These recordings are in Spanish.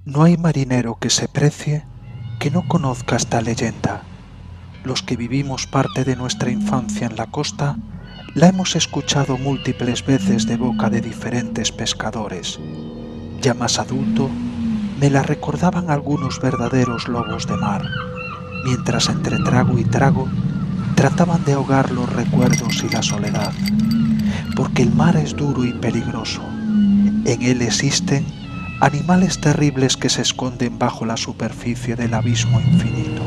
No hay marinero que se precie que no conozca esta leyenda. Los que vivimos parte de nuestra infancia en la costa, la hemos escuchado múltiples veces de boca de diferentes pescadores. Ya más adulto, me la recordaban algunos verdaderos lobos de mar, mientras entre trago y trago trataban de ahogar los recuerdos y la soledad. Porque el mar es duro y peligroso. En él existen animales terribles que se esconden bajo la superficie del abismo infinito.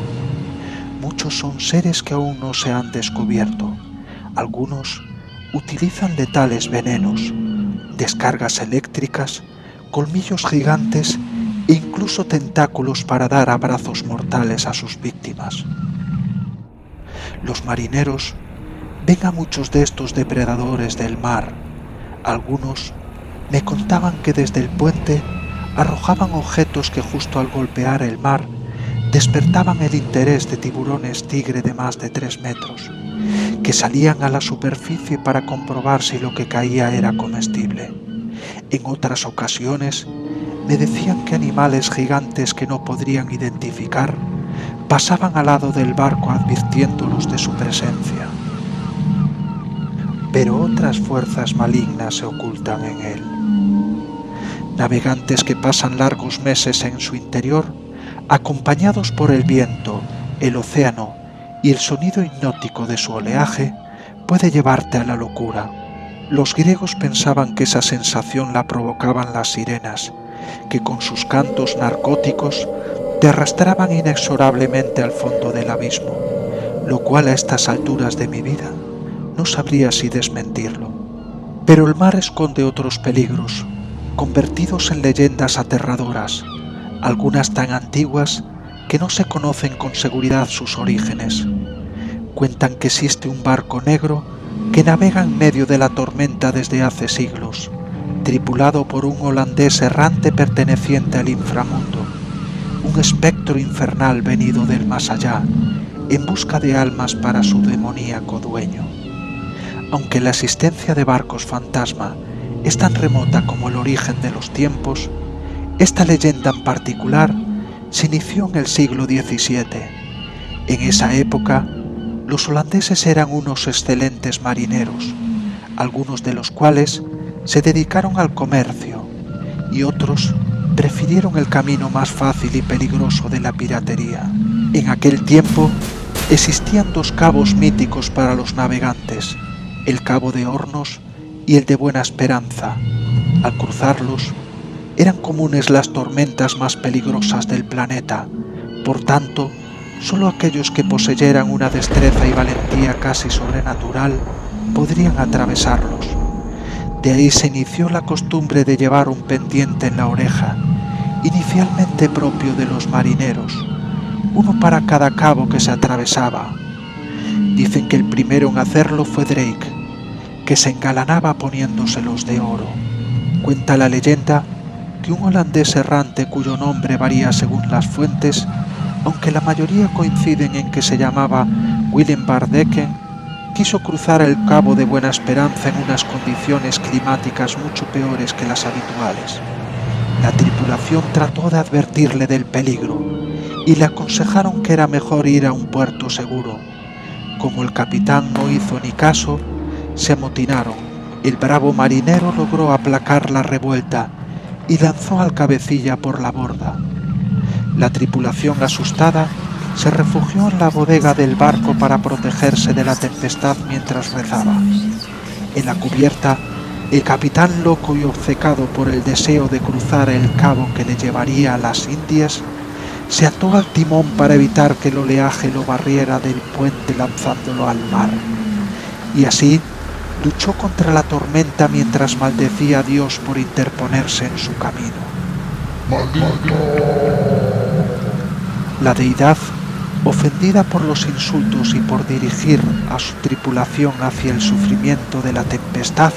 Muchos son seres que aún no se han descubierto. Algunos utilizan letales venenos, descargas eléctricas, colmillos gigantes e incluso tentáculos para dar abrazos mortales a sus víctimas. Los marineros ven a muchos de estos depredadores del mar. Algunos me contaban que desde el puente arrojaban objetos que justo al golpear el mar despertaban el interés de tiburones tigre de más de 3 metros, que salían a la superficie para comprobar si lo que caía era comestible. En otras ocasiones me decían que animales gigantes que no podrían identificar pasaban al lado del barco advirtiéndolos de su presencia. Pero otras fuerzas malignas se ocultan en él. Navegantes que pasan largos meses en su interior, acompañados por el viento, el océano y el sonido hipnótico de su oleaje, puede llevarte a la locura. Los griegos pensaban que esa sensación la provocaban las sirenas, que con sus cantos narcóticos te arrastraban inexorablemente al fondo del abismo, lo cual a estas alturas de mi vida no sabría si desmentirlo. Pero el mar esconde otros peligros, convertidos en leyendas aterradoras, algunas tan antiguas que no se conocen con seguridad sus orígenes. Cuentan que existe un barco negro que navega en medio de la tormenta desde hace siglos, tripulado por un holandés errante perteneciente al inframundo, un espectro infernal venido del más allá, en busca de almas para su demoníaco dueño. Aunque la existencia de barcos fantasma es tan remota como el origen de los tiempos, esta leyenda en particular se inició en el siglo XVII. En esa época, los holandeses eran unos excelentes marineros, algunos de los cuales se dedicaron al comercio y otros prefirieron el camino más fácil y peligroso de la piratería. En aquel tiempo existían 2 cabos míticos para los navegantes, el Cabo de Hornos y el de Buena Esperanza. Al cruzarlos, eran comunes las tormentas más peligrosas del planeta. Por tanto, solo aquellos que poseyeran una destreza y valentía casi sobrenatural podrían atravesarlos. De ahí se inició la costumbre de llevar un pendiente en la oreja, inicialmente propio de los marineros, uno para cada cabo que se atravesaba. Dicen que el primero en hacerlo fue Drake, que se engalanaba poniéndoselos de oro. Cuenta la leyenda que un holandés errante cuyo nombre varía según las fuentes, aunque la mayoría coinciden en que se llamaba Willem Bardecken, quiso cruzar el Cabo de Buena Esperanza en unas condiciones climáticas mucho peores que las habituales. La tripulación trató de advertirle del peligro y le aconsejaron que era mejor ir a un puerto seguro. Como el capitán no hizo ni caso, se amotinaron. El bravo marinero logró aplacar la revuelta y lanzó al cabecilla por la borda. La tripulación asustada se refugió en la bodega del barco para protegerse de la tempestad mientras rezaba. En la cubierta, el capitán, loco y obcecado por el deseo de cruzar el cabo que le llevaría a las Indias, se ató al timón para evitar que el oleaje lo barriera del puente lanzándolo al mar. Y así luchó contra la tormenta mientras maldecía a Dios por interponerse en su camino. ¡Maldito! La deidad, ofendida por los insultos y por dirigir a su tripulación hacia el sufrimiento de la tempestad,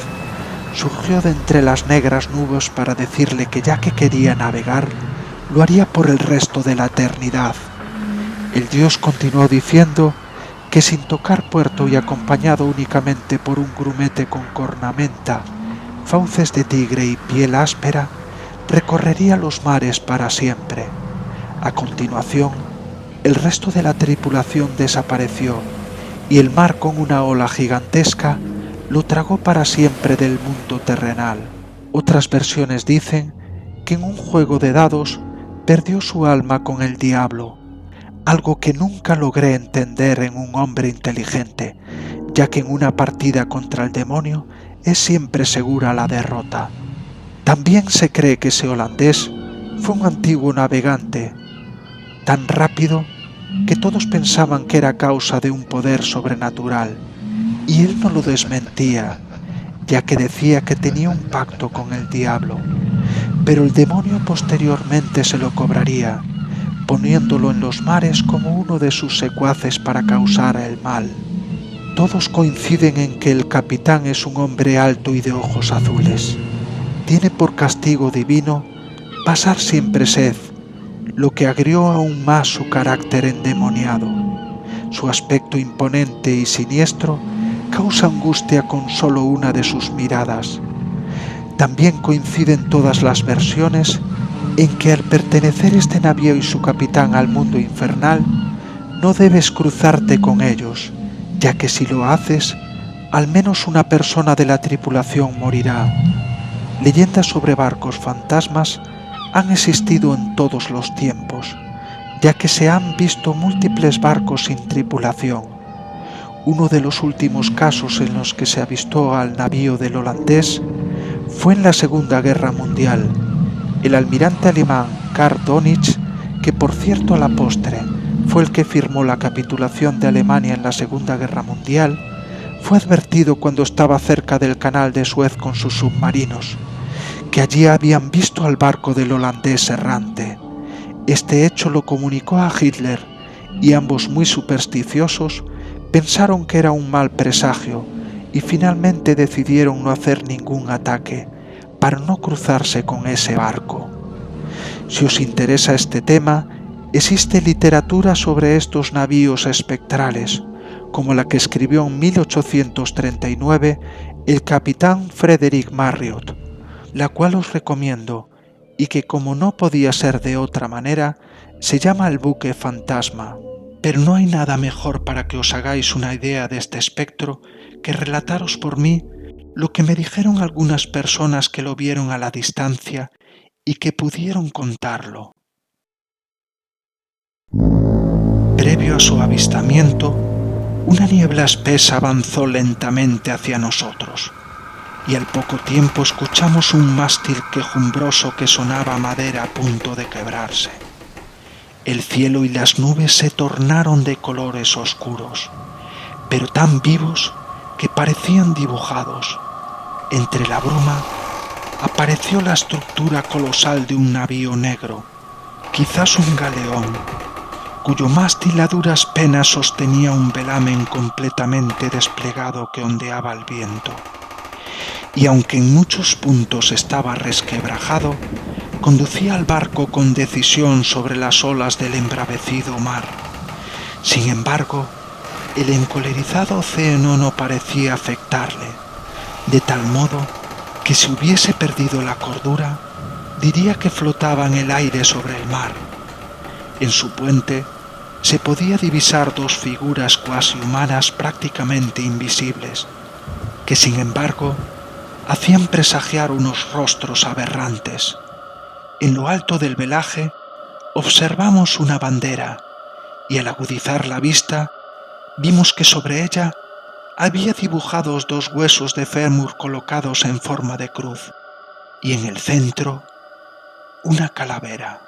surgió de entre las negras nubes para decirle que ya que quería navegar, lo haría por el resto de la eternidad. El dios continuó diciendo que sin tocar puerto y acompañado únicamente por un grumete con cornamenta, fauces de tigre y piel áspera, recorrería los mares para siempre. A continuación, el resto de la tripulación desapareció y el mar con una ola gigantesca lo tragó para siempre del mundo terrenal. Otras versiones dicen que en un juego de dados perdió su alma con el diablo, algo que nunca logré entender en un hombre inteligente, ya que en una partida contra el demonio es siempre segura la derrota. También se cree que ese holandés fue un antiguo navegante, tan rápido que todos pensaban que era causa de un poder sobrenatural, y él no lo desmentía, ya que decía que tenía un pacto con el diablo, pero el demonio posteriormente se lo cobraría, poniéndolo en los mares como uno de sus secuaces para causar el mal. Todos coinciden en que el capitán es un hombre alto y de ojos azules. Tiene por castigo divino pasar siempre sed, lo que agrió aún más su carácter endemoniado. Su aspecto imponente y siniestro causa angustia con solo una de sus miradas. También coinciden todas las versiones en que al pertenecer este navío y su capitán al mundo infernal, no debes cruzarte con ellos, ya que si lo haces, al menos una persona de la tripulación morirá. Leyendas sobre barcos fantasmas han existido en todos los tiempos, ya que se han visto múltiples barcos sin tripulación. Uno de los últimos casos en los que se avistó al navío del holandés fue en la Segunda Guerra Mundial. El almirante alemán Karl Dönitz, que por cierto a la postre fue el que firmó la capitulación de Alemania en la Segunda Guerra Mundial, fue advertido cuando estaba cerca del canal de Suez con sus submarinos, que allí habían visto al barco del holandés errante. Este hecho lo comunicó a Hitler y ambos, muy supersticiosos, pensaron que era un mal presagio y finalmente decidieron no hacer ningún ataque para no cruzarse con ese barco. Si os interesa este tema, existe literatura sobre estos navíos espectrales, como la que escribió en 1839 el capitán Frederick Marriott, la cual os recomiendo y que, como no podía ser de otra manera, se llama El buque fantasma. Pero no hay nada mejor para que os hagáis una idea de este espectro que relataros por mí lo que me dijeron algunas personas que lo vieron a la distancia y que pudieron contarlo. Previo a su avistamiento, una niebla espesa avanzó lentamente hacia nosotros, y al poco tiempo escuchamos un mástil quejumbroso que sonaba a madera a punto de quebrarse. El cielo y las nubes se tornaron de colores oscuros, pero tan vivos que parecían dibujados. Entre la bruma apareció la estructura colosal de un navío negro, quizás un galeón, cuyo mástil a duras penas sostenía un velamen completamente desplegado que ondeaba al viento. Y aunque en muchos puntos estaba resquebrajado, conducía al barco con decisión sobre las olas del embravecido mar. Sin embargo, el encolerizado océano no parecía afectarle, de tal modo que si hubiese perdido la cordura, diría que flotaba en el aire sobre el mar. En su puente se podía divisar dos figuras cuasi humanas prácticamente invisibles, que sin embargo hacían presagiar unos rostros aberrantes. En lo alto del velaje observamos una bandera y al agudizar la vista vimos que sobre ella había dibujados dos huesos de fémur colocados en forma de cruz y en el centro una calavera.